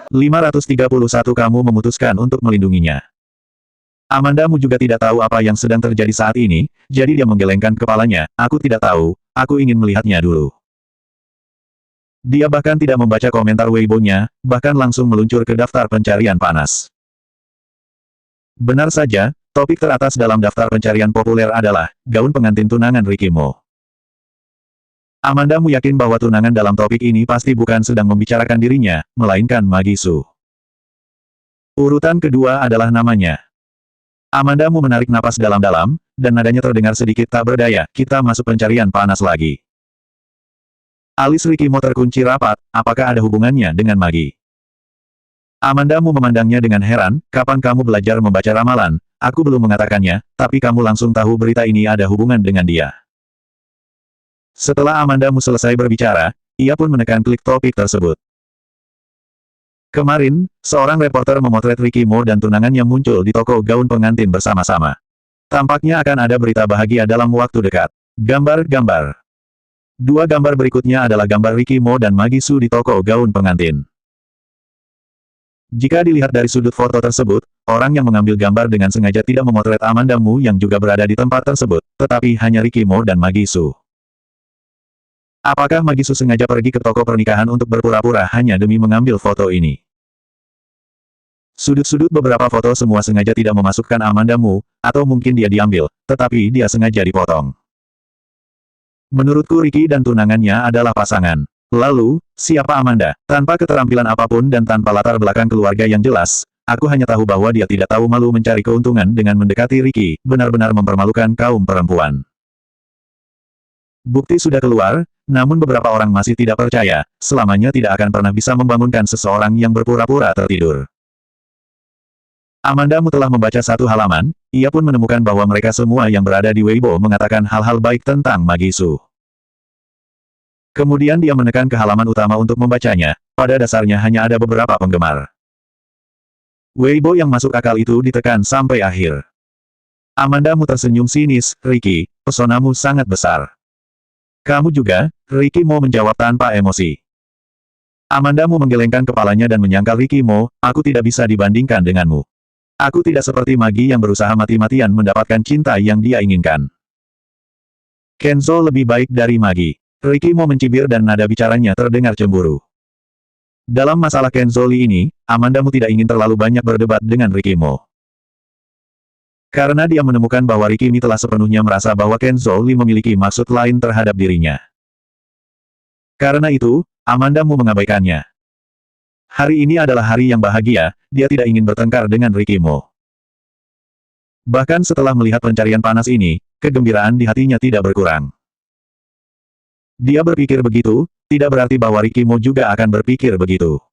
531 Kamu memutuskan untuk melindunginya. Amandamu juga tidak tahu apa yang sedang terjadi saat ini, jadi dia menggelengkan kepalanya. Aku tidak tahu, aku ingin melihatnya dulu. Dia bahkan tidak membaca komentar Weibo-nya, bahkan langsung meluncur ke daftar pencarian panas. Benar saja, topik teratas dalam daftar pencarian populer adalah gaun pengantin tunangan Ricky Mo. Amandamu yakin bahwa tunangan dalam topik ini pasti bukan sedang membicarakan dirinya, melainkan Magisu. Urutan kedua adalah namanya. Amandamu menarik napas dalam-dalam, dan nadanya terdengar sedikit tak berdaya. Kita masuk pencarian panas lagi. Alis Ricky Mo terkunci rapat, apakah ada hubungannya dengan Magi? Amandamu memandangnya dengan heran, kapan kamu belajar membaca ramalan? Aku belum mengatakannya, tapi kamu langsung tahu berita ini ada hubungan dengan dia. Setelah Amandamu selesai berbicara, ia pun menekan klik topik tersebut. Kemarin, seorang reporter memotret Ricky Mo dan tunangannya muncul di toko gaun pengantin bersama-sama. Tampaknya akan ada berita bahagia dalam waktu dekat. Gambar-gambar. Dua gambar berikutnya adalah gambar Ricky Mo dan Magisu di toko gaun pengantin. Jika dilihat dari sudut foto tersebut, orang yang mengambil gambar dengan sengaja tidak memotret Amandamu yang juga berada di tempat tersebut, tetapi hanya Ricky Mo dan Magisu. Apakah Magisu sengaja pergi ke toko pernikahan untuk berpura-pura hanya demi mengambil foto ini? Sudut-sudut beberapa foto semua sengaja tidak memasukkan Amandamu, atau mungkin dia diambil, tetapi dia sengaja dipotong. Menurutku Ricky dan tunangannya adalah pasangan. Lalu, siapa Amanda? Tanpa keterampilan apapun dan tanpa latar belakang keluarga yang jelas, aku hanya tahu bahwa dia tidak tahu malu mencari keuntungan dengan mendekati Ricky, benar-benar mempermalukan kaum perempuan. Bukti sudah keluar, namun beberapa orang masih tidak percaya, selamanya tidak akan pernah bisa membangunkan seseorang yang berpura-pura tertidur. Amandamu telah membaca satu halaman, ia pun menemukan bahwa mereka semua yang berada di Weibo mengatakan hal-hal baik tentang Magisu. Kemudian dia menekan ke halaman utama untuk membacanya, pada dasarnya hanya ada beberapa penggemar. Weibo yang masuk akal itu ditekan sampai akhir. Amandamu tersenyum sinis, Ricky, pesonamu sangat besar. Kamu juga, Ricky Mo menjawab tanpa emosi. Amandamu menggelengkan kepalanya dan menyangkal Ricky Mo, aku tidak bisa dibandingkan denganmu. Aku tidak seperti Magi yang berusaha mati-matian mendapatkan cinta yang dia inginkan. Kenzo lebih baik dari Magi. Ricky Mo mencibir dan nada bicaranya terdengar cemburu. Dalam masalah Kenzoli ini, Amandamu tidak ingin terlalu banyak berdebat dengan Ricky Mo. Karena dia menemukan bahwa Ricky Mi telah sepenuhnya merasa bahwa Kenzoli memiliki maksud lain terhadap dirinya. Karena itu, Amandamu mengabaikannya. Hari ini adalah hari yang bahagia, dia tidak ingin bertengkar dengan Ricky Mo. Bahkan setelah melihat pencarian panas ini, kegembiraan di hatinya tidak berkurang. Dia berpikir begitu, tidak berarti bahwa Ricky Mo juga akan berpikir begitu.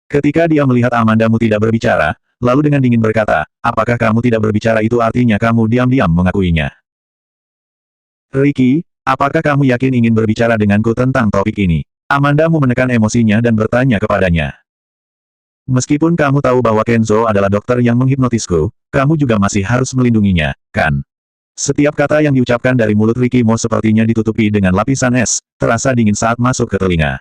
Ketika dia melihat Amandamu tidak berbicara, lalu dengan dingin berkata, apakah kamu tidak berbicara itu artinya kamu diam-diam mengakuinya? Ricky, apakah kamu yakin ingin berbicara denganku tentang topik ini? Amandamu menekan emosinya dan bertanya kepadanya. Meskipun kamu tahu bahwa Kenzo adalah dokter yang menghipnotisku, kamu juga masih harus melindunginya, kan? Setiap kata yang diucapkan dari mulut Ricky Mo sepertinya ditutupi dengan lapisan es, terasa dingin saat masuk ke telinga.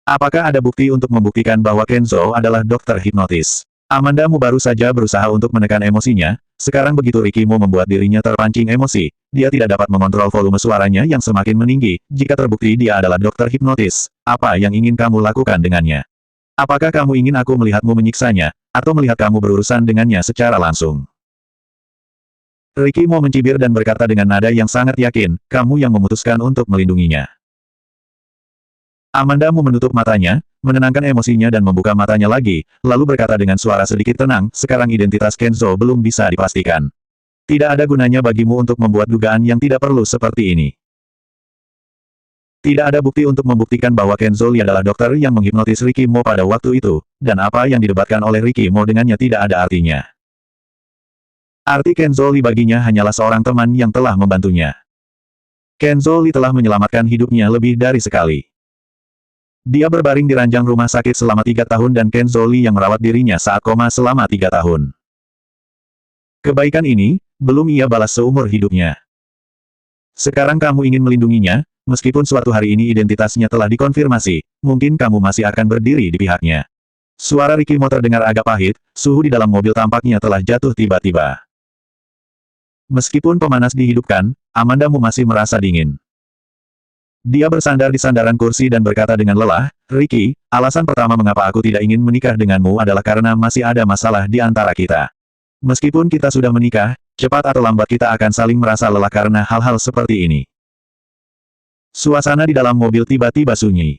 Apakah ada bukti untuk membuktikan bahwa Kenzo adalah dokter hipnotis? Amandamu baru saja berusaha untuk menekan emosinya, sekarang begitu Ricky Mo membuat dirinya terpancing emosi, dia tidak dapat mengontrol volume suaranya yang semakin meninggi, jika terbukti dia adalah dokter hipnotis, apa yang ingin kamu lakukan dengannya? Apakah kamu ingin aku melihatmu menyiksanya, atau melihat kamu berurusan dengannya secara langsung? Ricky Mo mencibir dan berkata dengan nada yang sangat yakin, kamu yang memutuskan untuk melindunginya. Amandamu menutup matanya, menenangkan emosinya dan membuka matanya lagi, lalu berkata dengan suara sedikit tenang, sekarang identitas Kenzo belum bisa dipastikan. Tidak ada gunanya bagimu untuk membuat dugaan yang tidak perlu seperti ini. Tidak ada bukti untuk membuktikan bahwa Kenzoli adalah dokter yang menghipnotis Ricky Mo pada waktu itu, dan apa yang didebatkan oleh Ricky Mo dengannya tidak ada artinya. Arti Kenzoli baginya hanyalah seorang teman yang telah membantunya. Kenzoli telah menyelamatkan hidupnya lebih dari sekali. Dia berbaring di ranjang rumah sakit selama 3 tahun dan Kenzoli yang merawat dirinya saat koma selama 3 tahun. Kebaikan ini, belum ia balas seumur hidupnya. Sekarang kamu ingin melindunginya, meskipun suatu hari ini identitasnya telah dikonfirmasi, mungkin kamu masih akan berdiri di pihaknya. Suara Ricky Mo terdengar agak pahit, suhu di dalam mobil tampaknya telah jatuh tiba-tiba. Meskipun pemanas dihidupkan, Amanda Mu masih merasa dingin. Dia bersandar di sandaran kursi dan berkata dengan lelah, "Ricky, alasan pertama mengapa aku tidak ingin menikah denganmu adalah karena masih ada masalah di antara kita. Meskipun kita sudah menikah, cepat atau lambat kita akan saling merasa lelah karena hal-hal seperti ini." Suasana di dalam mobil tiba-tiba sunyi.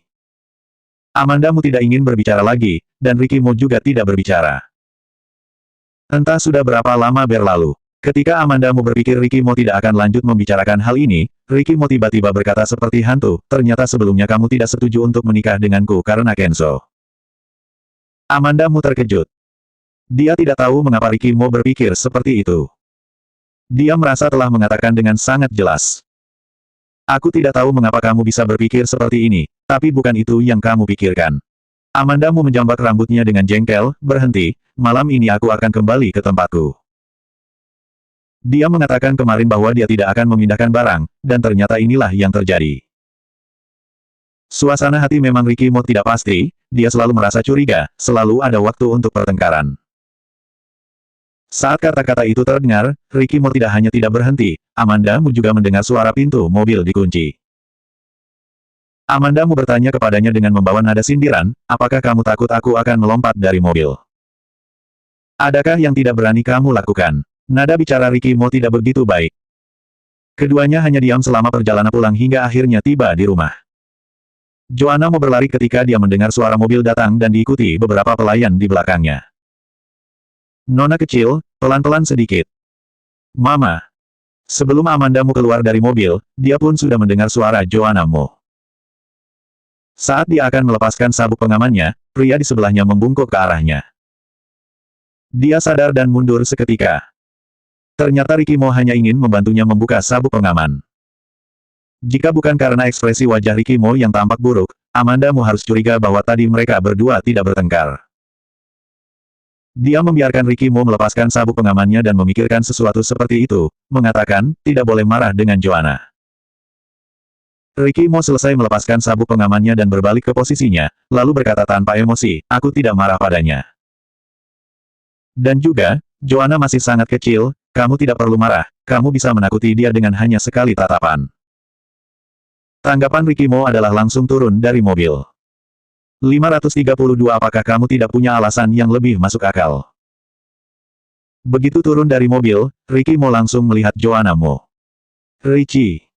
Amanda Mu tidak ingin berbicara lagi, dan Ricky Mo juga tidak berbicara. Entah sudah berapa lama berlalu. Ketika Amanda Mu berpikir Ricky Mo tidak akan lanjut membicarakan hal ini, Ricky Mo tiba-tiba berkata seperti hantu, "Ternyata sebelumnya kamu tidak setuju untuk menikah denganku karena Kenzo." Amanda Mu terkejut. Dia tidak tahu mengapa Ricky Mo berpikir seperti itu. Dia merasa telah mengatakan dengan sangat jelas. "Aku tidak tahu mengapa kamu bisa berpikir seperti ini, tapi bukan itu yang kamu pikirkan." Amanda Mu menjambak rambutnya dengan jengkel, "Berhenti, malam ini aku akan kembali ke tempatku." Dia mengatakan kemarin bahwa dia tidak akan memindahkan barang, dan ternyata inilah yang terjadi. Suasana hati memang Ricky Mo tidak pasti, dia selalu merasa curiga, selalu ada waktu untuk pertengkaran. Saat kata-kata itu terdengar, Ricky Mo tidak hanya tidak berhenti, Amanda Mu juga mendengar suara pintu mobil dikunci. Amanda Mu bertanya kepadanya dengan membawa nada sindiran, "Apakah kamu takut aku akan melompat dari mobil? Adakah yang tidak berani kamu lakukan?" Nada bicara Ricky Mo tidak begitu baik. Keduanya hanya diam selama perjalanan pulang hingga akhirnya tiba di rumah. Joanna Mo berlari ketika dia mendengar suara mobil datang dan diikuti beberapa pelayan di belakangnya. "Nona kecil, pelan-pelan sedikit. Mama." Sebelum Amanda Mu keluar dari mobil, dia pun sudah mendengar suara Joanna Mo. Saat dia akan melepaskan sabuk pengamannya, pria di sebelahnya membungkuk ke arahnya. Dia sadar dan mundur seketika. Ternyata Ricky Mo hanya ingin membantunya membuka sabuk pengaman. Jika bukan karena ekspresi wajah Ricky Mo yang tampak buruk, Amanda Mu harus curiga bahwa tadi mereka berdua tidak bertengkar. Dia membiarkan Ricky Mo melepaskan sabuk pengamannya dan memikirkan sesuatu seperti itu, mengatakan, "Tidak boleh marah dengan Joanna." Ricky Mo selesai melepaskan sabuk pengamannya dan berbalik ke posisinya, lalu berkata tanpa emosi, "Aku tidak marah padanya. Dan juga, Joanna masih sangat kecil, kamu tidak perlu marah, kamu bisa menakuti dia dengan hanya sekali tatapan." Tanggapan Ricky Mo adalah langsung turun dari mobil. 532 Apakah kamu tidak punya alasan yang lebih masuk akal? Begitu turun dari mobil, Ricky Mo langsung melihat Joanna Mo. "Richie."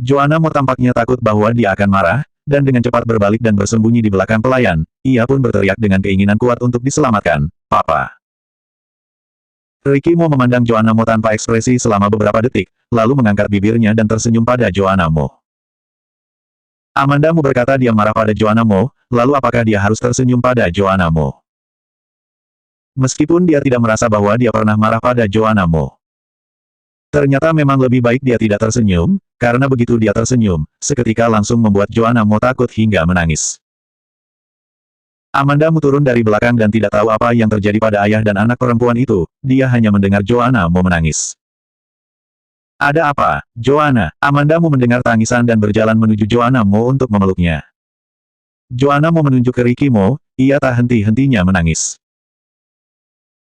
Joanna Mo tampaknya takut bahwa dia akan marah, dan dengan cepat berbalik dan bersembunyi di belakang pelayan, ia pun berteriak dengan keinginan kuat untuk diselamatkan, "Papa." Ricky Mo memandang Joanna Mo tanpa ekspresi selama beberapa detik, lalu mengangkat bibirnya dan tersenyum pada Joanna Mo. Amanda Mu berkata dia marah pada Joanna Mo, lalu apakah dia harus tersenyum pada Joanna Mo? Meskipun dia tidak merasa bahwa dia pernah marah pada Joanna Mo. Ternyata memang lebih baik dia tidak tersenyum, karena begitu dia tersenyum, seketika langsung membuat Joanna Mo takut hingga menangis. Amanda Mu turun dari belakang dan tidak tahu apa yang terjadi pada ayah dan anak perempuan itu, dia hanya mendengar Joanna Mo menangis. "Ada apa, Joanna?" Amanda Mu mendengar tangisan dan berjalan menuju Joanna Mo untuk memeluknya. Joanna Mo menunjuk ke Ricky Mo, ia tak henti-hentinya menangis.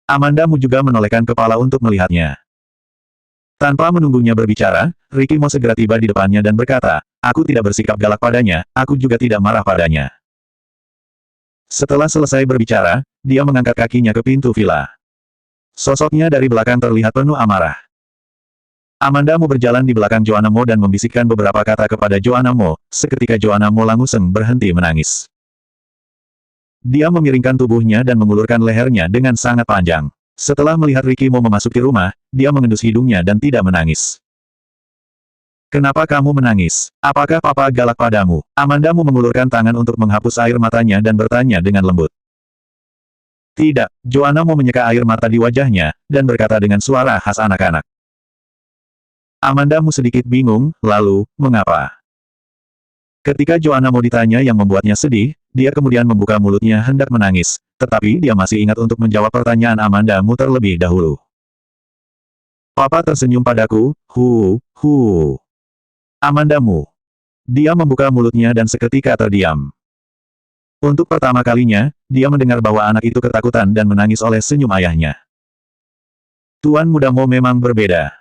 Amanda Mu juga menolehkan kepala untuk melihatnya. Tanpa menunggunya berbicara, Ricky Mo segera tiba di depannya dan berkata, "Aku tidak bersikap galak padanya, aku juga tidak marah padanya." Setelah selesai berbicara, dia mengangkat kakinya ke pintu villa. Sosoknya dari belakang terlihat penuh amarah. Amanda Mu berjalan di belakang Joanna Mo dan membisikkan beberapa kata kepada Joanna Mo, seketika Joanna Mo langsung berhenti menangis. Dia memiringkan tubuhnya dan mengulurkan lehernya dengan sangat panjang. Setelah melihat Ricky Mo memasuki rumah, dia mengendus hidungnya dan tidak menangis. "Kenapa kamu menangis? Apakah papa galak padamu?" Amanda Mu mengulurkan tangan untuk menghapus air matanya dan bertanya dengan lembut. "Tidak." Joanna Mo menyeka air mata di wajahnya, dan berkata dengan suara khas anak-anak. Amanda Mu sedikit bingung, lalu, "Mengapa?" Ketika Joanna Mo ditanya yang membuatnya sedih, dia kemudian membuka mulutnya hendak menangis, tetapi dia masih ingat untuk menjawab pertanyaan Amanda Mu terlebih dahulu. "Papa tersenyum padaku, Amanda Mu." Dia membuka mulutnya dan seketika terdiam. Untuk pertama kalinya, dia mendengar bahwa anak itu ketakutan dan menangis oleh senyum ayahnya. Tuan Muda Mo memang berbeda.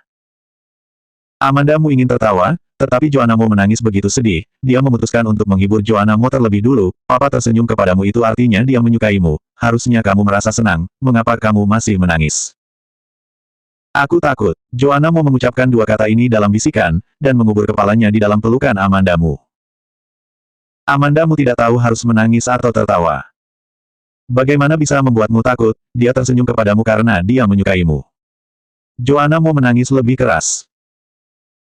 Amanda Mu ingin tertawa, tetapi Joanna Mo menangis begitu sedih. Dia memutuskan untuk menghibur Joanna Mo terlebih dulu. Papa tersenyum kepadamu itu artinya dia menyukaimu. Harusnya kamu merasa senang. Mengapa kamu masih menangis? Aku takut. Joanna Mo mengucapkan dua kata ini dalam bisikan, dan mengubur kepalanya di dalam pelukan Amanda Mu. Amanda Mu tidak tahu harus menangis atau tertawa. Bagaimana bisa membuatmu takut? Dia tersenyum kepadamu karena dia menyukaimu. Joanna Mo menangis lebih keras.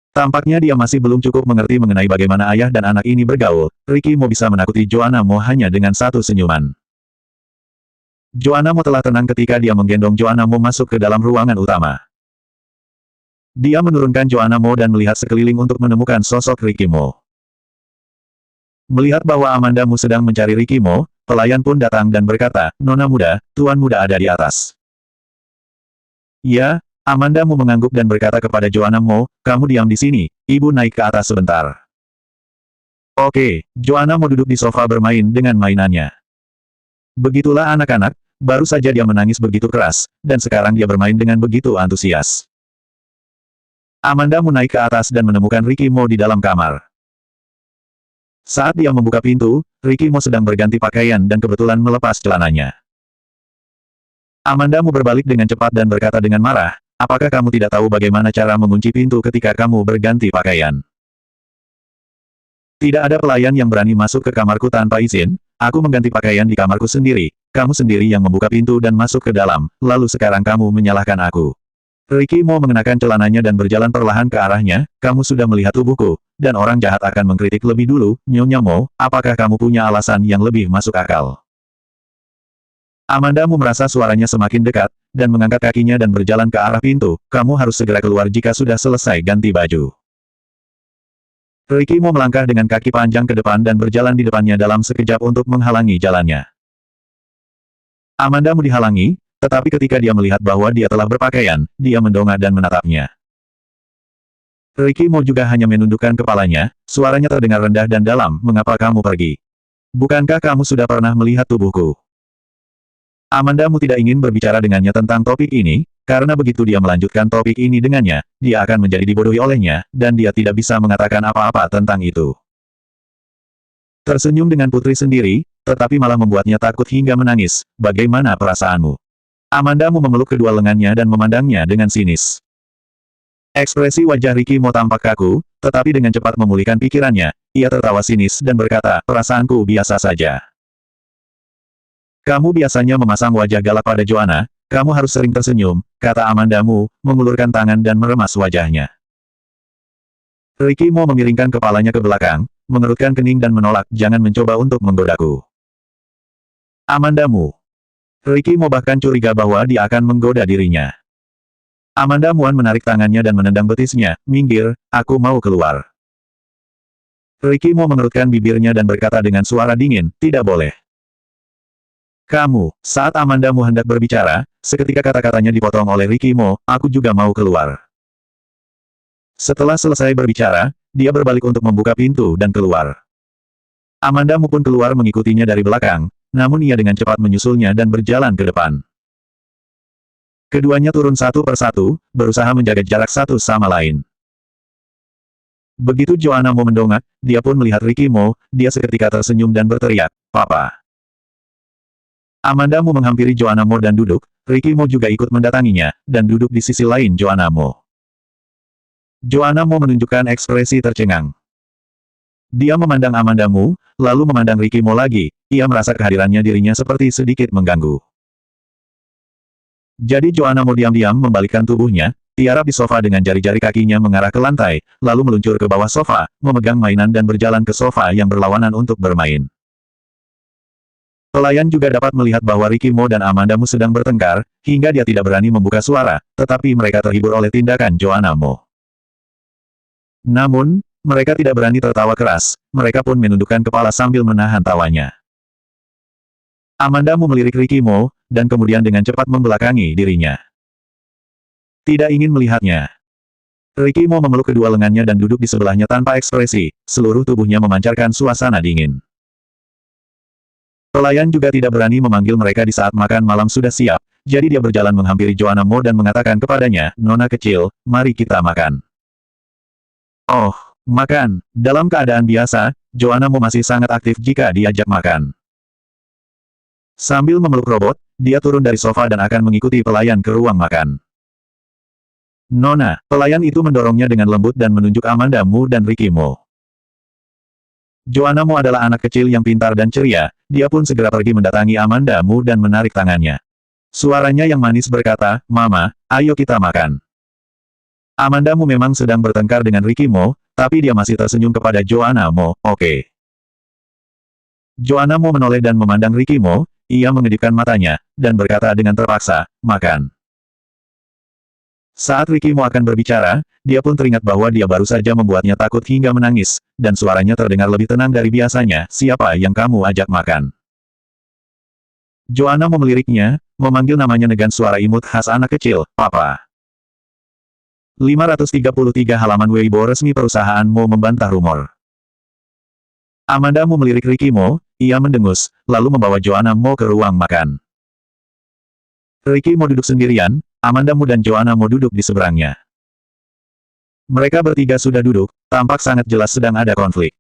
Tampaknya dia masih belum cukup mengerti mengenai bagaimana ayah dan anak ini bergaul. Ricky Mo bisa menakuti Joanna Mo hanya dengan satu senyuman. Joanna Mo telah tenang ketika dia menggendong Joanna Mo masuk ke dalam ruangan utama. Dia menurunkan Joanna Mo dan melihat sekeliling untuk menemukan sosok Ricky Mo. Melihat bahwa Amanda Mu sedang mencari Ricky Mo, pelayan pun datang dan berkata, "Nona muda, Tuan Muda ada di atas." Ya, Amanda Mu mengangguk dan berkata kepada Joanna Mo, "Kamu diam di sini, ibu naik ke atas sebentar." Oke, Joanna Mo duduk di sofa bermain dengan mainannya. Begitulah anak-anak, baru saja dia menangis begitu keras, dan sekarang dia bermain dengan begitu antusias. Amanda Mu naik ke atas dan menemukan Ricky Mo di dalam kamar. Saat dia membuka pintu, Ricky Mo sedang berganti pakaian dan kebetulan melepas celananya. Amanda Mu berbalik dengan cepat dan berkata dengan marah, "Apakah kamu tidak tahu bagaimana cara mengunci pintu ketika kamu berganti pakaian?" Tidak ada pelayan yang berani masuk ke kamarku tanpa izin, aku mengganti pakaian di kamarku sendiri, kamu sendiri yang membuka pintu dan masuk ke dalam, lalu sekarang kamu menyalahkan aku. Ricky Mo mengenakan celananya dan berjalan perlahan ke arahnya, "Kamu sudah melihat tubuhku, dan orang jahat akan mengkritik lebih dulu, Nyonya Mo, apakah kamu punya alasan yang lebih masuk akal?" Amanda Mu merasa suaranya semakin dekat, dan mengangkat kakinya dan berjalan ke arah pintu. "Kamu harus segera keluar jika sudah selesai ganti baju." Ricky Mo melangkah dengan kaki panjang ke depan dan berjalan di depannya dalam sekejap untuk menghalangi jalannya. Amanda Mu dihalangi, tetapi ketika dia melihat bahwa dia telah berpakaian, dia mendongak dan menatapnya. Ricky Mo juga hanya menundukkan kepalanya, suaranya terdengar rendah dan dalam, "Mengapa kamu pergi? Bukankah kamu sudah pernah melihat tubuhku?" Amanda Mu tidak ingin berbicara dengannya tentang topik ini, karena begitu dia melanjutkan topik ini dengannya, dia akan menjadi dibodohi olehnya, dan dia tidak bisa mengatakan apa-apa tentang itu. Tersenyum dengan putri sendiri, tetapi malah membuatnya takut hingga menangis. "Bagaimana perasaanmu?" Amanda Mu memeluk kedua lengannya dan memandangnya dengan sinis. Ekspresi wajah Ricky Mo tampak kaku, tetapi dengan cepat memulihkan pikirannya, ia tertawa sinis dan berkata, "Perasaanku biasa saja. Kamu biasanya memasang wajah galak pada Joanna, kamu harus sering tersenyum," kata Amanda Mu, mengulurkan tangan dan meremas wajahnya. Ricky Mo memiringkan kepalanya ke belakang, mengerutkan kening dan menolak, "Jangan mencoba untuk menggodaku." Amanda Mu. Ricky Mo bahkan curiga bahwa dia akan menggoda dirinya. Amanda Muan menarik tangannya dan menendang betisnya, "Minggir, aku mau keluar." Ricky Mo mengerutkan bibirnya dan berkata dengan suara dingin, "Tidak boleh." "Kamu," saat Amanda Mu hendak berbicara, seketika kata-katanya dipotong oleh Ricky Mo, "Aku juga mau keluar." Setelah selesai berbicara, dia berbalik untuk membuka pintu dan keluar. Amanda Mu pun keluar mengikutinya dari belakang, namun ia dengan cepat menyusulnya dan berjalan ke depan. Keduanya turun satu persatu, berusaha menjaga jarak satu sama lain. Begitu Joanna Mo mendongak, dia pun melihat Ricky Mo, dia seketika tersenyum dan berteriak, "Papa." Amanda Mu menghampiri Joanna Mo dan duduk, Ricky Mo juga ikut mendatanginya, dan duduk di sisi lain Joanna Mo. Joanna Mo menunjukkan ekspresi tercengang. Dia memandang Amanda Mu, lalu memandang Ricky Mo lagi, ia merasa kehadirannya dirinya seperti sedikit mengganggu. Jadi Joanna Mo diam-diam membalikkan tubuhnya, tiarap di sofa dengan jari-jari kakinya mengarah ke lantai, lalu meluncur ke bawah sofa, memegang mainan dan berjalan ke sofa yang berlawanan untuk bermain. Pelayan juga dapat melihat bahwa Ricky Mo dan Amanda Mu sedang bertengkar, hingga dia tidak berani membuka suara, tetapi mereka terhibur oleh tindakan Joanna Mo. Namun, mereka tidak berani tertawa keras, mereka pun menundukkan kepala sambil menahan tawanya. Amanda Mu melirik Ricky Mo, dan kemudian dengan cepat membelakangi dirinya. Tidak ingin melihatnya. Ricky Mo memeluk kedua lengannya dan duduk di sebelahnya tanpa ekspresi, seluruh tubuhnya memancarkan suasana dingin. Pelayan juga tidak berani memanggil mereka di saat makan malam sudah siap, jadi dia berjalan menghampiri Joanna Mo dan mengatakan kepadanya, "Nona kecil, mari kita makan." Oh, makan. Dalam keadaan biasa, Joanna Mo masih sangat aktif jika diajak makan. Sambil memeluk robot, dia turun dari sofa dan akan mengikuti pelayan ke ruang makan. "Nona," pelayan itu mendorongnya dengan lembut dan menunjuk Amanda Mu dan Ricky Mo. Joanna Mo adalah anak kecil yang pintar dan ceria, dia pun segera pergi mendatangi Amanda Mu dan menarik tangannya. Suaranya yang manis berkata, "Mama, ayo kita makan." Amanda Mu memang sedang bertengkar dengan Ricky Mo, tapi dia masih tersenyum kepada Joanna Mo, "Oke." Joanna Mo menoleh dan memandang Ricky Mo, ia mengedipkan matanya, dan berkata dengan terpaksa, "Makan." Saat Ricky Mo akan berbicara, dia pun teringat bahwa dia baru saja membuatnya takut hingga menangis, dan suaranya terdengar lebih tenang dari biasanya, "Siapa yang kamu ajak makan?" Joanna Mo meliriknya, memanggil namanya dengan suara imut khas anak kecil, "Papa." 533 halaman Weibo resmi perusahaan Mo membantah rumor. Amanda Mo melirik Ricky Mo, ia mendengus, lalu membawa Joanna Mo ke ruang makan. Ricky Mo duduk sendirian, Amanda Mo dan Joanna Mo duduk di seberangnya. Mereka bertiga sudah duduk, tampak sangat jelas sedang ada konflik.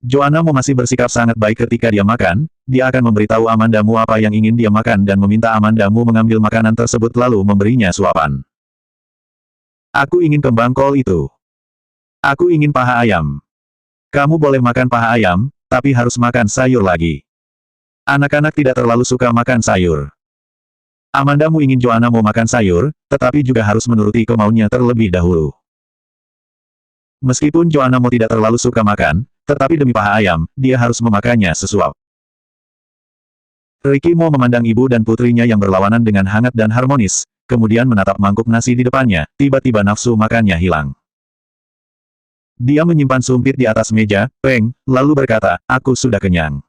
Joanna Mo masih bersikap sangat baik ketika dia makan, dia akan memberitahu Amanda Mo apa yang ingin dia makan dan meminta Amanda Mo mengambil makanan tersebut lalu memberinya suapan. "Aku ingin kembang kol itu. Aku ingin paha ayam. Kamu boleh makan paha ayam, tapi harus makan sayur lagi. Anak-anak tidak terlalu suka makan sayur." Amanda Mo ingin Joanna Mo makan sayur, tetapi juga harus menuruti kemauannya terlebih dahulu. Meskipun Joanna Mo tidak terlalu suka makan, tetapi demi paha ayam, dia harus memakannya sesuap. Ricky Mo memandang ibu dan putrinya yang berlawanan dengan hangat dan harmonis, kemudian menatap mangkuk nasi di depannya, tiba-tiba nafsu makannya hilang. Dia menyimpan sumpit di atas meja, peng, lalu berkata, "Aku sudah kenyang."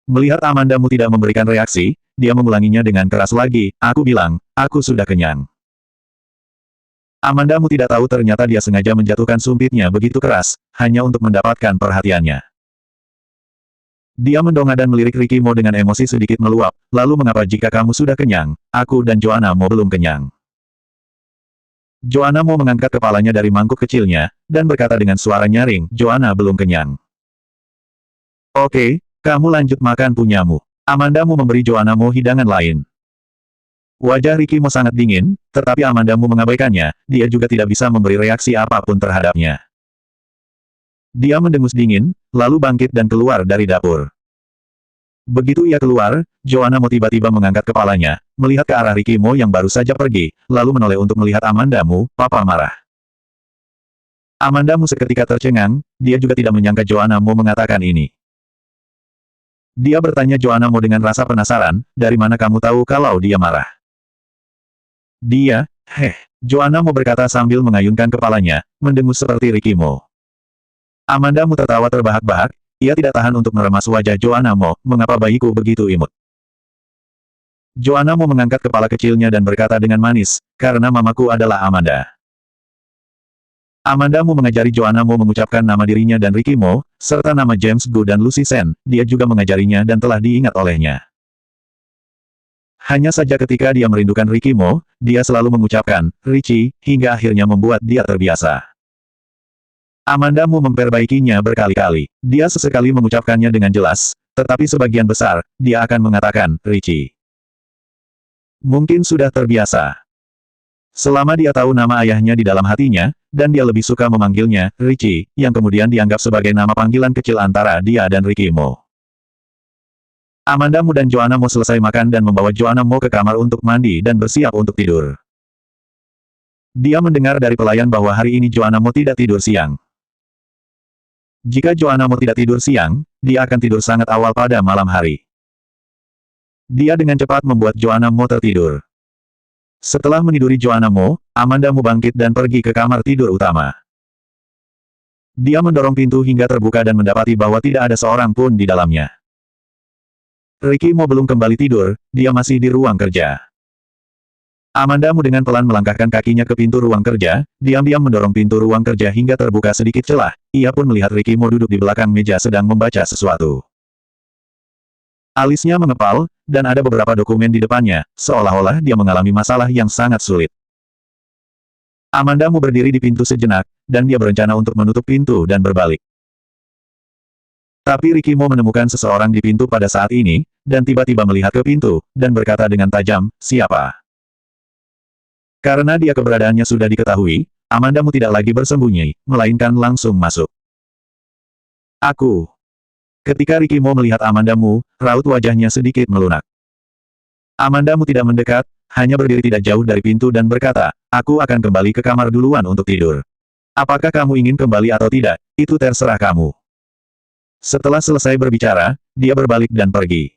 Melihat Amanda Mo tidak memberikan reaksi, dia mengulanginya dengan keras lagi, "Aku bilang, aku sudah kenyang." Amanda Mo tidak tahu ternyata dia sengaja menjatuhkan sumpitnya begitu keras, hanya untuk mendapatkan perhatiannya. Dia mendongak dan melirik Ricky Mo dengan emosi sedikit meluap, "Lalu mengapa jika kamu sudah kenyang, aku dan Joanna Mo belum kenyang?" Joanna Mo mengangkat kepalanya dari mangkuk kecilnya, dan berkata dengan suara nyaring, "Joanna belum kenyang." "Oke, kamu lanjut makan punyamu." Amanda Mo memberi Joanna Mo hidangan lain. Wajah Ricky Mo sangat dingin, tetapi Amanda Mo mengabaikannya, dia juga tidak bisa memberi reaksi apapun terhadapnya. Dia mendengus dingin, lalu bangkit dan keluar dari dapur. Begitu ia keluar, Joanna Mo tiba-tiba mengangkat kepalanya, melihat ke arah Ricky Mo yang baru saja pergi, lalu menoleh untuk melihat Amanda Mo, "Papa marah." Amanda Mo seketika tercengang, dia juga tidak menyangka Joanna Mo mengatakan ini. Dia bertanya Joanna Mo dengan rasa penasaran, "Dari mana kamu tahu kalau dia marah?" Joanna Mo berkata sambil mengayunkan kepalanya, mendengus seperti Ricky Mo. Amanda Mo tertawa terbahak-bahak, ia tidak tahan untuk meremas wajah Joanna Mo, "Mengapa bayiku begitu imut?" Joanna Mo mengangkat kepala kecilnya dan berkata dengan manis, "Karena mamaku adalah Amanda." Amanda Mo mengajari Joanna Mo mengucapkan nama dirinya dan Ricky Mo, serta nama James Gu dan Lucy Sen, dia juga mengajarinya dan telah diingat olehnya. Hanya saja ketika dia merindukan Ricky Mo, dia selalu mengucapkan, "Richie," hingga akhirnya membuat dia terbiasa. Amanda Mo memperbaikinya berkali-kali. Dia sesekali mengucapkannya dengan jelas, tetapi sebagian besar, dia akan mengatakan, "Richie." Mungkin sudah terbiasa. Selama dia tahu nama ayahnya di dalam hatinya, dan dia lebih suka memanggilnya, Richie, yang kemudian dianggap sebagai nama panggilan kecil antara dia dan Ricky Mo. Amanda Mo dan Joanna Mo selesai makan dan membawa Joanna Mo ke kamar untuk mandi dan bersiap untuk tidur. Dia mendengar dari pelayan bahwa hari ini Joanna Mo tidak tidur siang. Jika Joanna Mo tidak tidur siang, dia akan tidur sangat awal pada malam hari. Dia dengan cepat membuat Joanna Mo tertidur. Setelah meniduri Joanna Mo, Amanda Mo bangkit dan pergi ke kamar tidur utama. Dia mendorong pintu hingga terbuka dan mendapati bahwa tidak ada seorang pun di dalamnya. Ricky Mo belum kembali tidur, dia masih di ruang kerja. Amandamu dengan pelan melangkahkan kakinya ke pintu ruang kerja, diam-diam mendorong pintu ruang kerja hingga terbuka sedikit celah. Ia pun melihat Ricky Mo duduk di belakang meja sedang membaca sesuatu. Alisnya mengepal, dan ada beberapa dokumen di depannya, seolah-olah dia mengalami masalah yang sangat sulit. Amandamu berdiri di pintu sejenak, dan dia berencana untuk menutup pintu dan berbalik. Tapi Ricky Mo menemukan seseorang di pintu pada saat ini, dan tiba-tiba melihat ke pintu, dan berkata dengan tajam, "Siapa?" Karena dia keberadaannya sudah diketahui, Amandamu tidak lagi bersembunyi, melainkan langsung masuk. "Aku." Ketika Ricky Mo melihat Amandamu, raut wajahnya sedikit melunak. Amandamu tidak mendekat, hanya berdiri tidak jauh dari pintu dan berkata, "Aku akan kembali ke kamar duluan untuk tidur. Apakah kamu ingin kembali atau tidak, itu terserah kamu." Setelah selesai berbicara, dia berbalik dan pergi.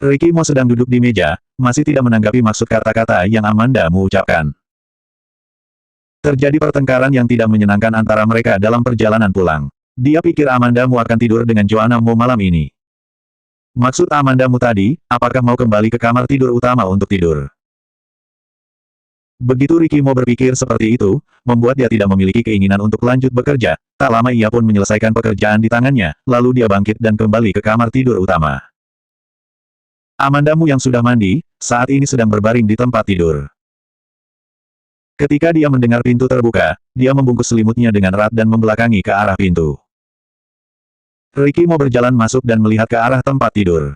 Ricky Mo sedang duduk di meja, masih tidak menanggapi maksud kata-kata yang Amandamu ucapkan. Terjadi pertengkaran yang tidak menyenangkan antara mereka dalam perjalanan pulang. Dia pikir Amandamu akan tidur dengan Joanna Mo malam ini. Maksud Amandamu tadi, apakah mau kembali ke kamar tidur utama untuk tidur? Begitu Ricky Mo berpikir seperti itu, membuat dia tidak memiliki keinginan untuk lanjut bekerja. Tak lama ia pun menyelesaikan pekerjaan di tangannya, lalu dia bangkit dan kembali ke kamar tidur utama. Amandamu yang sudah mandi, saat ini sedang berbaring di tempat tidur. Ketika dia mendengar pintu terbuka, dia membungkus selimutnya dengan erat dan membelakangi ke arah pintu. Ricky Mo berjalan masuk dan melihat ke arah tempat tidur.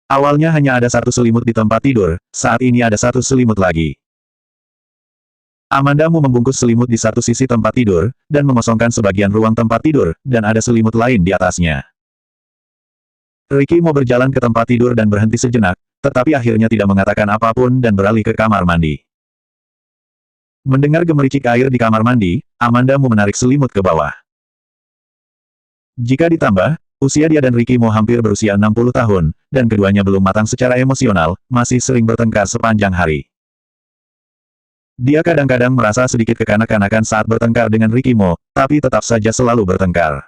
Awalnya hanya ada satu selimut di tempat tidur, saat ini ada satu selimut lagi. Amandamu membungkus selimut di satu sisi tempat tidur, dan mengosongkan sebagian ruang tempat tidur, dan ada selimut lain di atasnya. Ricky Mo berjalan ke tempat tidur dan berhenti sejenak, tetapi akhirnya tidak mengatakan apapun dan beralih ke kamar mandi. Mendengar gemericik air di kamar mandi, Amandamu menarik selimut ke bawah. Jika ditambah, usia dia dan Ricky Mo hampir berusia 60 tahun, dan keduanya belum matang secara emosional, masih sering bertengkar sepanjang hari. Dia kadang-kadang merasa sedikit kekanak-kanakan saat bertengkar dengan Ricky Mo, tapi tetap saja selalu bertengkar.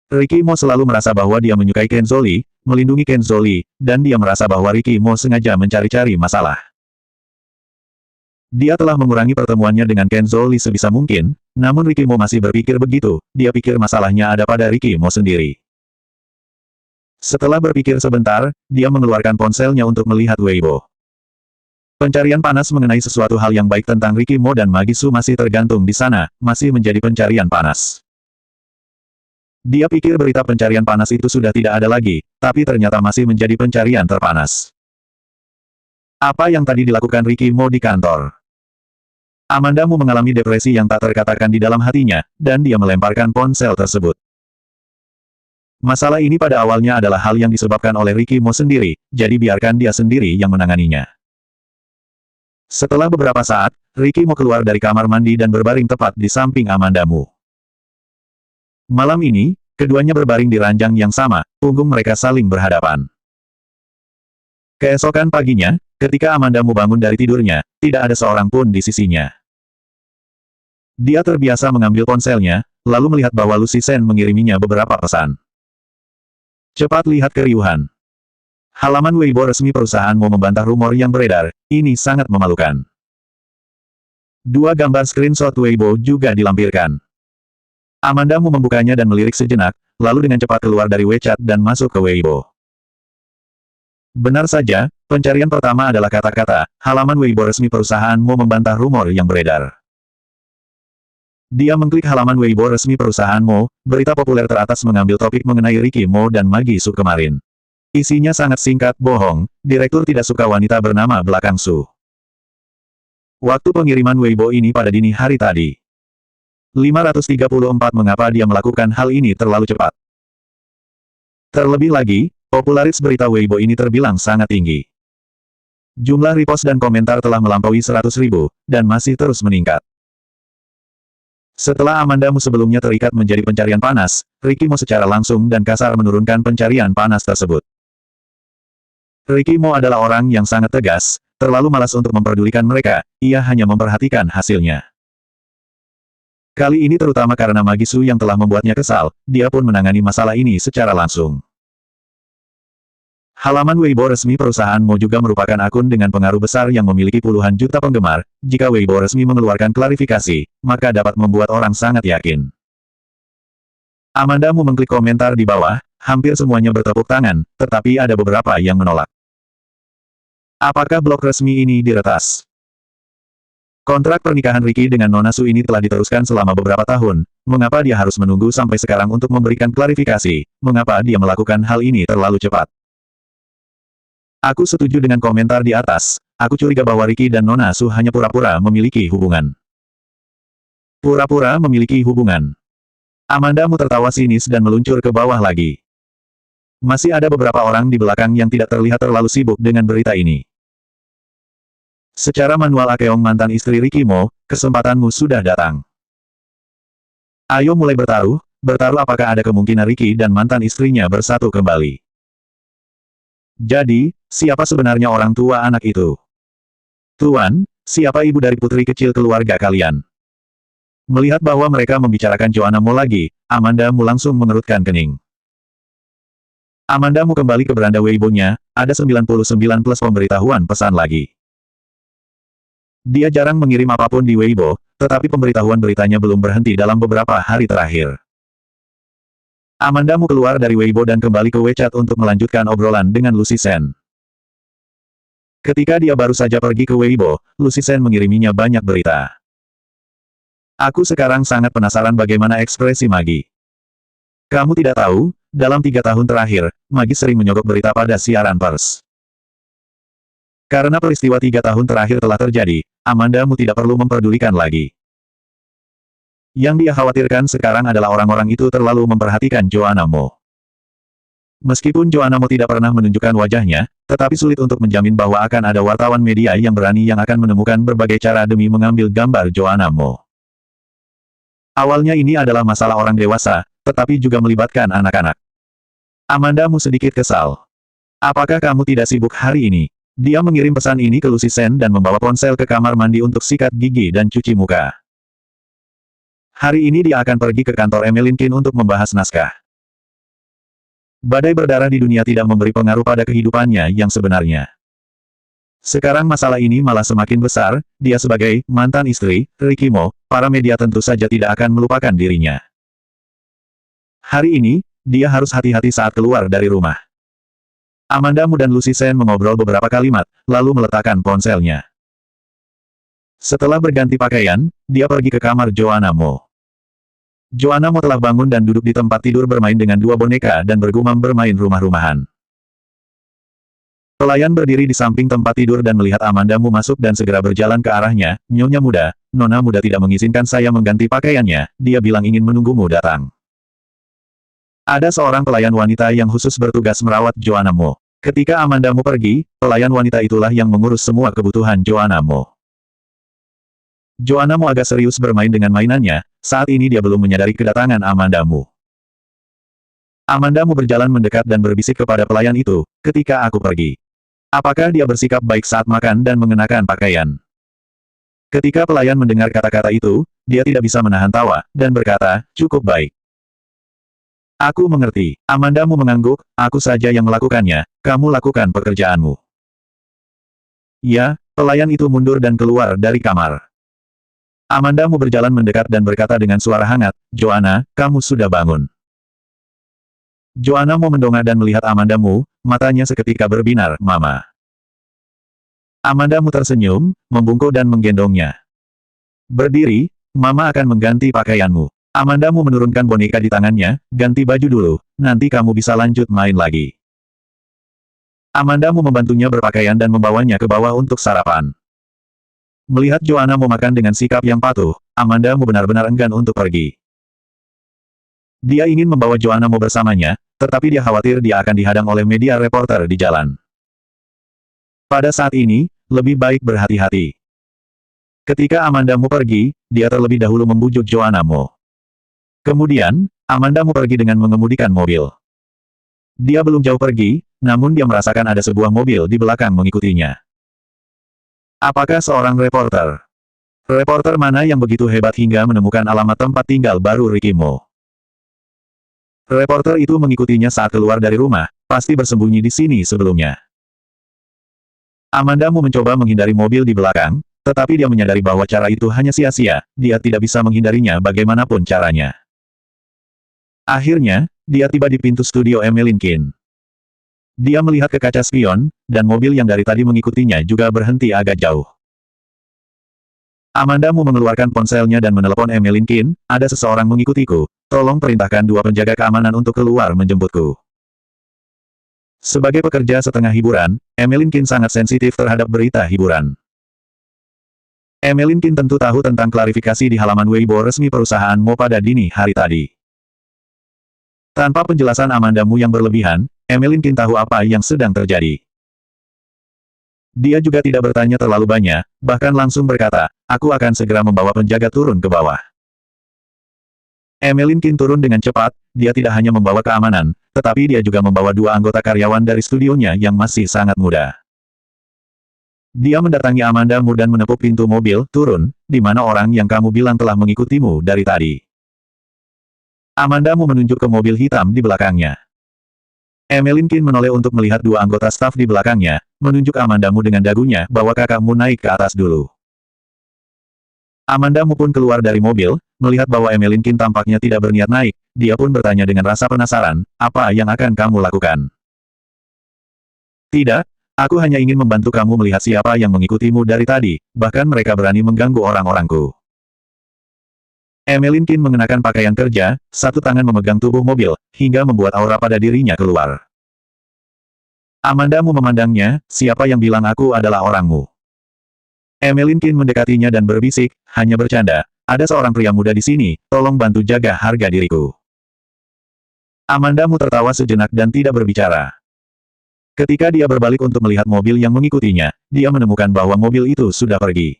Ricky Mo selalu merasa bahwa dia menyukai Ken Zoli, melindungi Ken Zoli, dan dia merasa bahwa Ricky Mo sengaja mencari-cari masalah. Dia telah mengurangi pertemuannya dengan Ken Zoli sebisa mungkin, namun Ricky Mo masih berpikir begitu, dia pikir masalahnya ada pada Ricky Mo sendiri. Setelah berpikir sebentar, dia mengeluarkan ponselnya untuk melihat Weibo. Pencarian panas mengenai sesuatu hal yang baik tentang Ricky Mo dan Magisu masih tergantung di sana, masih menjadi pencarian panas. Dia pikir berita pencarian panas itu sudah tidak ada lagi, tapi ternyata masih menjadi pencarian terpanas. Apa yang tadi dilakukan Ricky Mo di kantor? Amandamu mengalami depresi yang tak terkatakan di dalam hatinya, dan dia melemparkan ponsel tersebut. Masalah ini pada awalnya adalah hal yang disebabkan oleh Ricky Mo sendiri, jadi biarkan dia sendiri yang menanganinya. Setelah beberapa saat, Ricky Mo keluar dari kamar mandi dan berbaring tepat di samping Amandamu. Malam ini, keduanya berbaring di ranjang yang sama, punggung mereka saling berhadapan. Keesokan paginya, ketika Amandamu bangun dari tidurnya, tidak ada seorang pun di sisinya. Dia terbiasa mengambil ponselnya, lalu melihat bahwa Lucy Sen mengiriminya beberapa pesan. Cepat lihat keriuhan. Halaman Weibo resmi perusahaan mau membantah rumor yang beredar, ini sangat memalukan. Dua gambar screenshot Weibo juga dilampirkan. Amandamu membukanya dan melirik sejenak, lalu dengan cepat keluar dari WeChat dan masuk ke Weibo. Benar saja, pencarian pertama adalah kata-kata, halaman Weibo resmi perusahaan mau membantah rumor yang beredar. Dia mengklik halaman Weibo resmi perusahaan Mo, berita populer teratas mengambil topik mengenai Ricky Mo dan Magisu kemarin. Isinya sangat singkat, bohong, direktur tidak suka wanita bernama Belakang Su. Waktu pengiriman Weibo ini pada dini hari tadi. 534 Mengapa dia melakukan hal ini terlalu cepat? Terlebih lagi, popularitas berita Weibo ini terbilang sangat tinggi. Jumlah repost dan komentar telah melampaui 100.000, dan masih terus meningkat. Setelah Amandamu sebelumnya terikat menjadi pencarian panas, Ricky Mo secara langsung dan kasar menurunkan pencarian panas tersebut. Ricky Mo adalah orang yang sangat tegas, terlalu malas untuk memperdulikan mereka, ia hanya memperhatikan hasilnya. Kali ini terutama karena Magisu yang telah membuatnya kesal, dia pun menangani masalah ini secara langsung. Halaman Weibo resmi perusahaan Mo juga merupakan akun dengan pengaruh besar yang memiliki puluhan juta penggemar. Jika Weibo resmi mengeluarkan klarifikasi, maka dapat membuat orang sangat yakin. Amanda Mu mengklik komentar di bawah, hampir semuanya bertepuk tangan, tetapi ada beberapa yang menolak. Apakah blog resmi ini diretas? Kontrak pernikahan Ricky dengan Nona Su ini telah diteruskan selama beberapa tahun. Mengapa dia harus menunggu sampai sekarang untuk memberikan klarifikasi? Mengapa dia melakukan hal ini terlalu cepat? Aku setuju dengan komentar di atas. Aku curiga bahwa Ricky dan Nona Su hanya pura-pura memiliki hubungan. Pura-pura memiliki hubungan. Amanda Mu tertawa sinis dan meluncur ke bawah lagi. Masih ada beberapa orang di belakang yang tidak terlihat terlalu sibuk dengan berita ini. Secara manual Akeong mantan istri Ricky Mo, kesempatanmu sudah datang. Ayo mulai bertaruh apakah ada kemungkinan Ricky dan mantan istrinya bersatu kembali. Jadi, siapa sebenarnya orang tua anak itu? Tuan, siapa ibu dari putri kecil keluarga kalian? Melihat bahwa mereka membicarakan Joanna Mo lagi, Amanda Mu langsung mengerutkan kening. Amanda Mu kembali ke beranda Weibo-nya, ada 99 plus pemberitahuan pesan lagi. Dia jarang mengirim apapun di Weibo, tetapi pemberitahuan beritanya belum berhenti dalam beberapa hari terakhir. Amanda Mu keluar dari Weibo dan kembali ke WeChat untuk melanjutkan obrolan dengan Lucy Sen. Ketika dia baru saja pergi ke Weibo, Lucy Sen mengiriminya banyak berita. Aku sekarang sangat penasaran bagaimana ekspresi Magi. Kamu tidak tahu, dalam 3 tahun terakhir, Magi sering menyogok berita pada siaran pers. Karena peristiwa 3 tahun terakhir telah terjadi, Amanda Mu tidak perlu memperdulikan lagi. Yang dia khawatirkan sekarang adalah orang-orang itu terlalu memperhatikan Joanna Mo. Meskipun Joanna Mo tidak pernah menunjukkan wajahnya, tetapi sulit untuk menjamin bahwa akan ada wartawan media yang berani yang akan menemukan berbagai cara demi mengambil gambar Joanna Mo. Awalnya ini adalah masalah orang dewasa, tetapi juga melibatkan anak-anak. Amanda Mu sedikit kesal. Apakah kamu tidak sibuk hari ini? Dia mengirim pesan ini ke Lucy Sen dan membawa ponsel ke kamar mandi untuk sikat gigi dan cuci muka. Hari ini dia akan pergi ke kantor Emeline Qin untuk membahas naskah. Badai berdarah di dunia tidak memberi pengaruh pada kehidupannya yang sebenarnya. Sekarang masalah ini malah semakin besar, dia sebagai mantan istri, Ricky Mo, para media tentu saja tidak akan melupakan dirinya. Hari ini, dia harus hati-hati saat keluar dari rumah. Amanda Mu dan Lucy Sen mengobrol beberapa kalimat, lalu meletakkan ponselnya. Setelah berganti pakaian, dia pergi ke kamar Joanna Mo. Joanna Mo telah bangun dan duduk di tempat tidur bermain dengan 2 boneka dan bergumam bermain rumah-rumahan. Pelayan berdiri di samping tempat tidur dan melihat Amanda Mu masuk dan segera berjalan ke arahnya. Nyonya muda, Nona muda tidak mengizinkan saya mengganti pakaiannya, dia bilang ingin menunggumu datang. Ada seorang pelayan wanita yang khusus bertugas merawat Joanna Mo. Ketika Amanda Mu pergi, pelayan wanita itulah yang mengurus semua kebutuhan Joanna Mo. Joanna Mo agak serius bermain dengan mainannya, saat ini dia belum menyadari kedatangan Amanda Mu. Amanda Mu berjalan mendekat dan berbisik kepada pelayan itu, ketika aku pergi. Apakah dia bersikap baik saat makan dan mengenakan pakaian? Ketika pelayan mendengar kata-kata itu, dia tidak bisa menahan tawa, dan berkata, cukup baik. Aku mengerti. Amanda Mu mengangguk, aku saja yang melakukannya, kamu lakukan pekerjaanmu. Ya, pelayan itu mundur dan keluar dari kamar. Amanda Mu berjalan mendekat dan berkata dengan suara hangat, Joanna, kamu sudah bangun. Joanna Mo mendongak dan melihat Amanda Mu, matanya seketika berbinar, Mama. Amanda Mu tersenyum, membungkuk dan menggendongnya. Berdiri, Mama akan mengganti pakaianmu. Amanda Mu menurunkan boneka di tangannya, ganti baju dulu, nanti kamu bisa lanjut main lagi. Amanda Mu membantunya berpakaian dan membawanya ke bawah untuk sarapan. Melihat Joanna Mo makan dengan sikap yang patuh, Amanda Mu benar-benar enggan untuk pergi. Dia ingin membawa Joanna Mo bersamanya, tetapi dia khawatir dia akan dihadang oleh media reporter di jalan. Pada saat ini, lebih baik berhati-hati. Ketika Amanda Mu pergi, dia terlebih dahulu membujuk Joanna Mo. Kemudian, Amanda Mu pergi dengan mengemudikan mobil. Dia belum jauh pergi, namun dia merasakan ada sebuah mobil di belakang mengikutinya. Apakah seorang reporter? Reporter mana yang begitu hebat hingga menemukan alamat tempat tinggal baru Ricky Mo? Reporter itu mengikutinya saat keluar dari rumah, pasti bersembunyi di sini sebelumnya. Amanda Mu mencoba menghindari mobil di belakang, tetapi dia menyadari bahwa cara itu hanya sia-sia, dia tidak bisa menghindarinya bagaimanapun caranya. Akhirnya, dia tiba di pintu studio Emmeline Kin. Dia melihat ke kaca spion, dan mobil yang dari tadi mengikutinya juga berhenti agak jauh. Amanda Mu mengeluarkan ponselnya dan menelepon Emmeline Kin, ada seseorang mengikutiku, tolong perintahkan 2 penjaga keamanan untuk keluar menjemputku. Sebagai pekerja setengah hiburan, Emmeline Kin sangat sensitif terhadap berita hiburan. Emmeline Kin tentu tahu tentang klarifikasi di halaman Weibo resmi perusahaan Mo pada dini hari tadi. Tanpa penjelasan Amanda Mu yang berlebihan, Emmeline Kin tahu apa yang sedang terjadi. Dia juga tidak bertanya terlalu banyak, bahkan langsung berkata, aku akan segera membawa penjaga turun ke bawah. Emmeline Kin turun dengan cepat, dia tidak hanya membawa keamanan, tetapi dia juga membawa 2 anggota karyawan dari studionya yang masih sangat muda. Dia mendatangi Amanda Mu dan menepuk pintu mobil, turun, di mana orang yang kamu bilang telah mengikutimu dari tadi. Amanda Mu menunjuk ke mobil hitam di belakangnya. Emmeline Kin menoleh untuk melihat 2 anggota staf di belakangnya, menunjuk Amanda Mu dengan dagunya bahwa kakakmu naik ke atas dulu. Amanda Mu pun keluar dari mobil, melihat bahwa Emmeline Kin tampaknya tidak berniat naik, dia pun bertanya dengan rasa penasaran, apa yang akan kamu lakukan? Tidak, aku hanya ingin membantu kamu melihat siapa yang mengikutimu dari tadi, bahkan mereka berani mengganggu orang-orangku. Emmeline Kin mengenakan pakaian kerja, satu tangan memegang tubuh mobil, hingga membuat aura pada dirinya keluar. Amanda Mu memandangnya, siapa yang bilang aku adalah orangmu? Emmeline Kin mendekatinya dan berbisik, hanya bercanda, ada seorang pria muda di sini, tolong bantu jaga harga diriku. Amanda Mu tertawa sejenak dan tidak berbicara. Ketika dia berbalik untuk melihat mobil yang mengikutinya, dia menemukan bahwa mobil itu sudah pergi.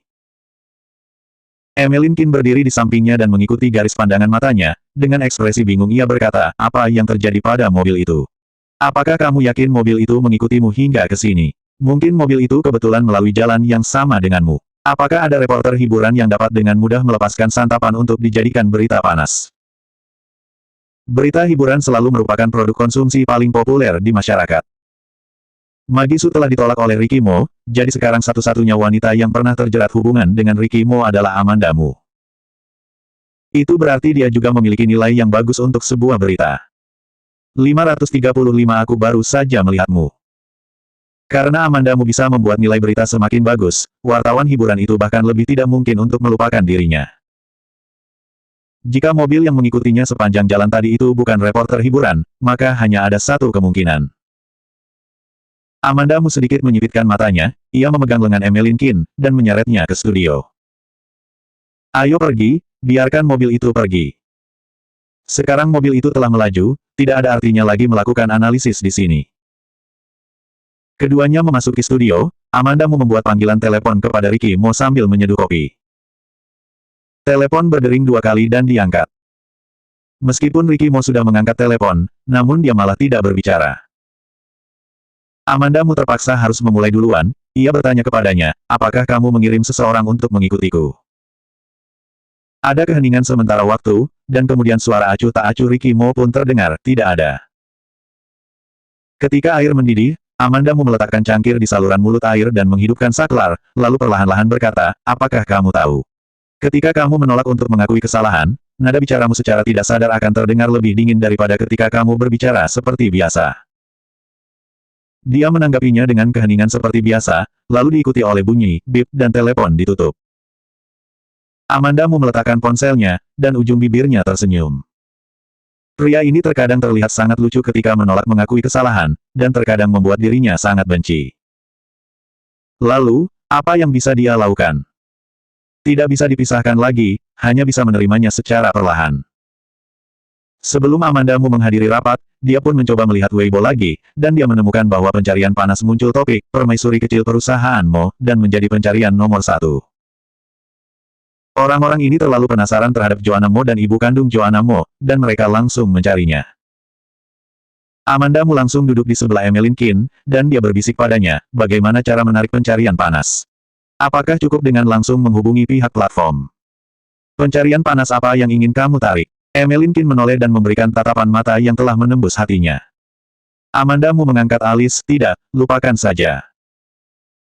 Emmeline Kin berdiri di sampingnya dan mengikuti garis pandangan matanya, dengan ekspresi bingung ia berkata, apa yang terjadi pada mobil itu? Apakah kamu yakin mobil itu mengikutimu hingga ke sini? Mungkin mobil itu kebetulan melalui jalan yang sama denganmu. Apakah ada reporter hiburan yang dapat dengan mudah melepaskan santapan untuk dijadikan berita panas? Berita hiburan selalu merupakan produk konsumsi paling populer di masyarakat. Magisu telah ditolak oleh Ricky Mo, jadi sekarang satu-satunya wanita yang pernah terjerat hubungan dengan Ricky Mo adalah Amanda Mu. Itu berarti dia juga memiliki nilai yang bagus untuk sebuah berita. 535 Aku baru saja melihatmu. Karena Amanda Mu bisa membuat nilai berita semakin bagus, wartawan hiburan itu bahkan lebih tidak mungkin untuk melupakan dirinya. Jika mobil yang mengikutinya sepanjang jalan tadi itu bukan reporter hiburan, maka hanya ada satu kemungkinan. Amanda Mu sedikit menyipitkan matanya, ia memegang lengan Emmeline Kin, dan menyeretnya ke studio. Ayo pergi, biarkan mobil itu pergi. Sekarang mobil itu telah melaju, tidak ada artinya lagi melakukan analisis di sini. Keduanya memasuki studio, Amanda Mu membuat panggilan telepon kepada Ricky Mo sambil menyeduh kopi. Telepon berdering 2 kali dan diangkat. Meskipun Ricky Mo sudah mengangkat telepon, namun dia malah tidak berbicara. Amanda Mu terpaksa harus memulai duluan, ia bertanya kepadanya, apakah kamu mengirim seseorang untuk mengikutiku? Ada keheningan sementara waktu, dan kemudian suara acuh tak acuh Ricky Mo pun terdengar, tidak ada. Ketika air mendidih, Amanda Mu meletakkan cangkir di saluran mulut air dan menghidupkan saklar, lalu perlahan-lahan berkata, apakah kamu tahu? Ketika kamu menolak untuk mengakui kesalahan, nada bicaramu secara tidak sadar akan terdengar lebih dingin daripada ketika kamu berbicara seperti biasa. Dia menanggapinya dengan keheningan seperti biasa, lalu diikuti oleh bunyi, bip, dan telepon ditutup. Amanda Mu meletakkan ponselnya, dan ujung bibirnya tersenyum. Pria ini terkadang terlihat sangat lucu ketika menolak mengakui kesalahan, dan terkadang membuat dirinya sangat benci. Lalu, apa yang bisa dia lakukan? Tidak bisa dipisahkan lagi, hanya bisa menerimanya secara perlahan. Sebelum Amanda Mu menghadiri rapat, dia pun mencoba melihat Weibo lagi, dan dia menemukan bahwa pencarian panas muncul topik, permaisuri kecil perusahaan Mo, dan menjadi pencarian nomor 1. Orang-orang ini terlalu penasaran terhadap Joanna Mo dan ibu kandung Joanna Mo, dan mereka langsung mencarinya. Amanda Mu langsung duduk di sebelah Emmeline Kin, dan dia berbisik padanya, bagaimana cara menarik pencarian panas. Apakah cukup dengan langsung menghubungi pihak platform? Pencarian panas apa yang ingin kamu tarik? Emmeline Kin menoleh dan memberikan tatapan mata yang telah menembus hatinya. Amandamu mengangkat alis, tidak, lupakan saja.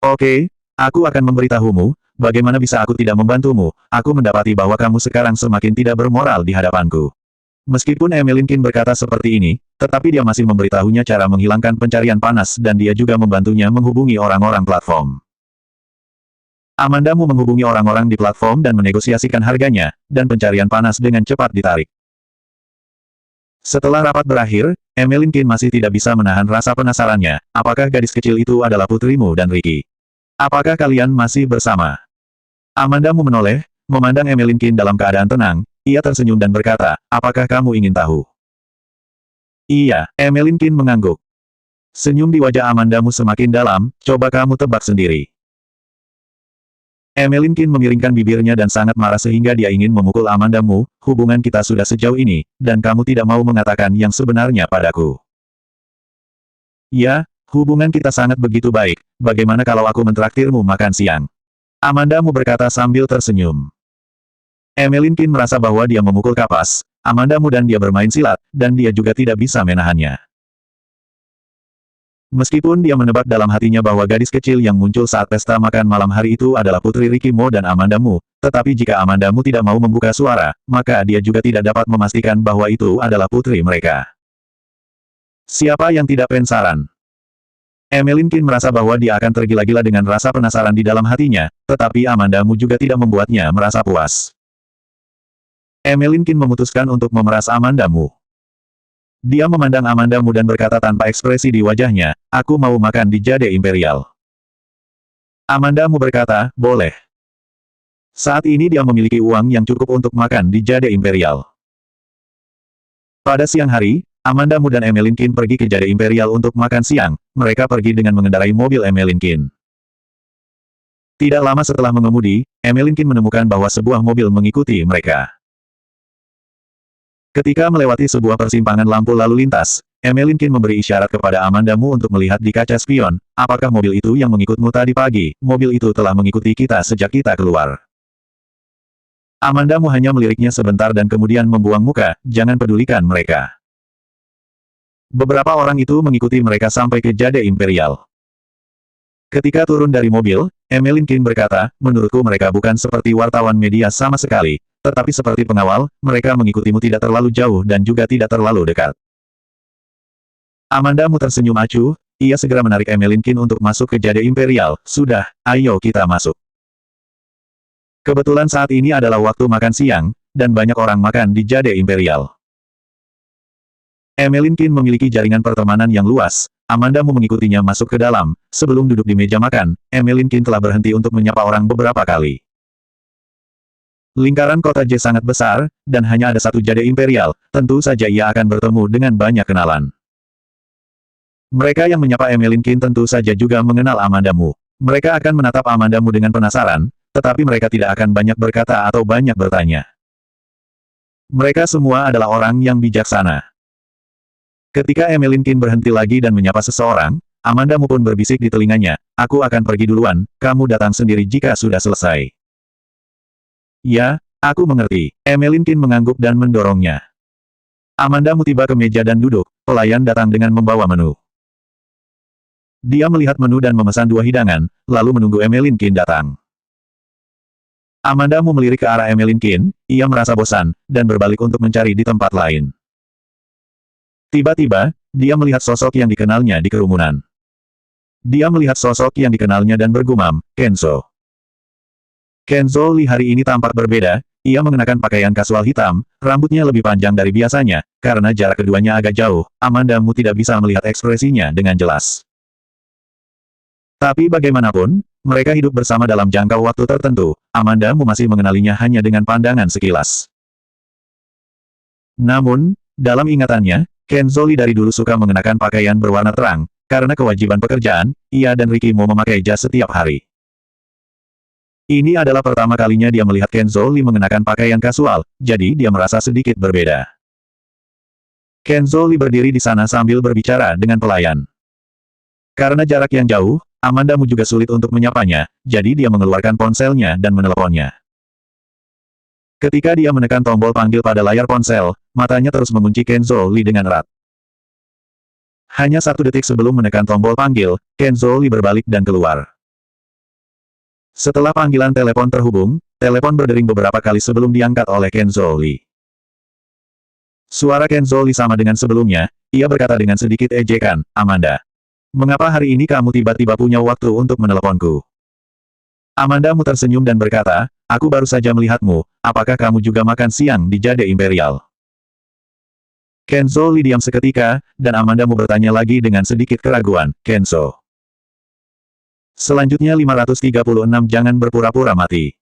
Oke, aku akan memberitahumu, bagaimana bisa aku tidak membantumu, aku mendapati bahwa kamu sekarang semakin tidak bermoral di hadapanku. Meskipun Emmeline Qin berkata seperti ini, tetapi dia masih memberitahunya cara menghilangkan pencarian panas dan dia juga membantunya menghubungi orang-orang platform. Amandamu menghubungi orang-orang di platform dan menegosiasikan harganya, dan pencarian panas dengan cepat ditarik. Setelah rapat berakhir, Emmeline Qin masih tidak bisa menahan rasa penasarannya, apakah gadis kecil itu adalah putrimu dan Ricky? Apakah kalian masih bersama? Amandamu menoleh, memandang Emmeline Qin dalam keadaan tenang, ia tersenyum dan berkata, apakah kamu ingin tahu? Iya, Emmeline Qin mengangguk. Senyum di wajah Amandamu semakin dalam, coba kamu tebak sendiri. Emmeline Qin memiringkan bibirnya dan sangat marah sehingga dia ingin memukul Amandamu, hubungan kita sudah sejauh ini, dan kamu tidak mau mengatakan yang sebenarnya padaku. Ya, hubungan kita sangat begitu baik, bagaimana kalau aku mentraktirmu makan siang? Amandamu berkata sambil tersenyum. Emmeline Qin merasa bahwa dia memukul kapas, Amandamu dan dia bermain silat, dan dia juga tidak bisa menahannya. Meskipun dia menebak dalam hatinya bahwa gadis kecil yang muncul saat pesta makan malam hari itu adalah putri Ricky Mo dan Amandamu, tetapi jika Amandamu tidak mau membuka suara, maka dia juga tidak dapat memastikan bahwa itu adalah putri mereka. Siapa yang tidak penasaran? Emmeline Qin merasa bahwa dia akan tergila-gila dengan rasa penasaran di dalam hatinya, tetapi Amandamu juga tidak membuatnya merasa puas. Emmeline Qin memutuskan untuk memeras Amandamu. Dia memandang Amandamu dan berkata tanpa ekspresi di wajahnya, aku mau makan di Jade Imperial. Amandamu berkata, boleh. Saat ini dia memiliki uang yang cukup untuk makan di Jade Imperial. Pada siang hari, Amandamu dan Emmeline Qin pergi ke Jade Imperial untuk makan siang, mereka pergi dengan mengendarai mobil Emmeline Qin. Tidak lama setelah mengemudi, Emmeline Qin menemukan bahwa sebuah mobil mengikuti mereka. Ketika melewati sebuah persimpangan lampu lalu lintas, Emmeline Qin memberi isyarat kepada Amandamu untuk melihat di kaca spion, apakah mobil itu yang mengikutmu tadi pagi, mobil itu telah mengikuti kita sejak kita keluar. Amandamu hanya meliriknya sebentar dan kemudian membuang muka, jangan pedulikan mereka. Beberapa orang itu mengikuti mereka sampai ke Jade Imperial. Ketika turun dari mobil, Emmeline Qin berkata, menurutku mereka bukan seperti wartawan media sama sekali. Tetapi seperti pengawal, mereka mengikutimu tidak terlalu jauh dan juga tidak terlalu dekat. Amandamu tersenyum acuh, ia segera menarik Emmeline Qin untuk masuk ke Jade Imperial, sudah, ayo kita masuk. Kebetulan saat ini adalah waktu makan siang, dan banyak orang makan di Jade Imperial. Emmeline Qin memiliki jaringan pertemanan yang luas, Amandamu mengikutinya masuk ke dalam, sebelum duduk di meja makan, Emmeline Qin telah berhenti untuk menyapa orang beberapa kali. Lingkaran kota J sangat besar, dan hanya ada satu Jade Imperial, tentu saja ia akan bertemu dengan banyak kenalan. Mereka yang menyapa Emmeline Qin tentu saja juga mengenal Amandamu. Mereka akan menatap Amandamu dengan penasaran, tetapi mereka tidak akan banyak berkata atau banyak bertanya. Mereka semua adalah orang yang bijaksana. Ketika Emmeline Qin berhenti lagi dan menyapa seseorang, Amandamu pun berbisik di telinganya, aku akan pergi duluan, kamu datang sendiri jika sudah selesai. Ya, aku mengerti. Emmeline Qin mengangguk dan mendorongnya. Amandamu tiba ke meja dan duduk, pelayan datang dengan membawa menu. Dia melihat menu dan memesan 2 hidangan, lalu menunggu Emmeline Qin datang. Amandamu melirik ke arah Emmeline Qin, ia merasa bosan, dan berbalik untuk mencari di tempat lain. Tiba-tiba, dia melihat sosok yang dikenalnya di kerumunan. Dia melihat sosok yang dikenalnya dan bergumam, Kenzo. Kenzo Li hari ini tampak berbeda, ia mengenakan pakaian kasual hitam, rambutnya lebih panjang dari biasanya, karena jarak keduanya agak jauh, Amandamu tidak bisa melihat ekspresinya dengan jelas. Tapi bagaimanapun, mereka hidup bersama dalam jangka waktu tertentu, Amandamu masih mengenalinya hanya dengan pandangan sekilas. Namun, dalam ingatannya, Kenzo Li dari dulu suka mengenakan pakaian berwarna terang, karena kewajiban pekerjaan, ia dan Ricky Mo memakai jas setiap hari. Ini adalah pertama kalinya dia melihat Kenzo Li mengenakan pakaian kasual, jadi dia merasa sedikit berbeda. Kenzo Li berdiri di sana sambil berbicara dengan pelayan. Karena jarak yang jauh, Amandamu juga sulit untuk menyapanya, jadi dia mengeluarkan ponselnya dan meneleponnya. Ketika dia menekan tombol panggil pada layar ponsel, matanya terus mengunci Kenzo Li dengan erat. Hanya 1 detik sebelum menekan tombol panggil, Kenzo Li berbalik dan keluar. Setelah panggilan telepon terhubung, telepon berdering beberapa kali sebelum diangkat oleh Kenzo Li. Suara Kenzo Li sama dengan sebelumnya, ia berkata dengan sedikit ejekan, Amanda. Mengapa hari ini kamu tiba-tiba punya waktu untuk meneleponku? Amanda tersenyum dan berkata, aku baru saja melihatmu, apakah kamu juga makan siang di Jade Imperial? Kenzo Li diam seketika, dan Amanda bertanya lagi dengan sedikit keraguan, Kenzo. Selanjutnya 536 jangan berpura-pura mati.